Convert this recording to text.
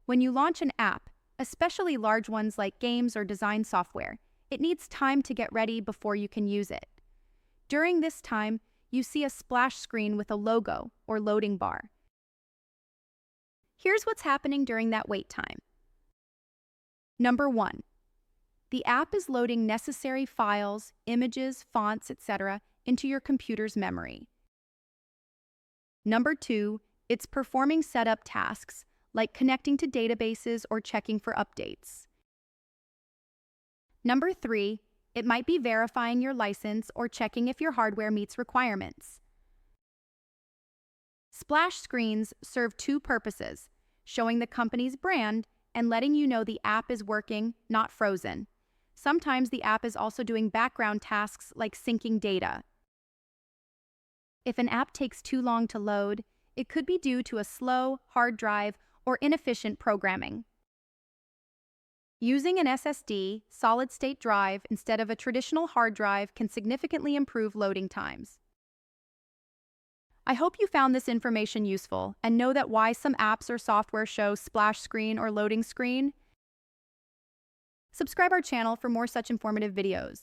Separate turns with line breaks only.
When you launch an app, especially large ones like games or design software, it needs time to get ready before you can use it. During this time, you see a splash screen with a logo or loading bar. Here's what's happening during that wait time. Number 1. The app is loading necessary files, images, fonts, etc. into your computer's memory. Number 2, it's performing setup tasks like connecting to databases or checking for updates. Number 3, it might be verifying your license or checking if your hardware meets requirements. Splash screens serve two purposes: showing the company's brand and letting you know the app is working, not frozen. Sometimes the app is also doing background tasks like syncing data. If an app takes too long to load, it could be due to a slow hard drive or inefficient programming. Using an SSD, solid-state drive, instead of a traditional hard drive can significantly improve loading times. I hope you found this information useful and know that why some apps or software show splash screen or loading screen. Subscribe our channel for more such informative videos.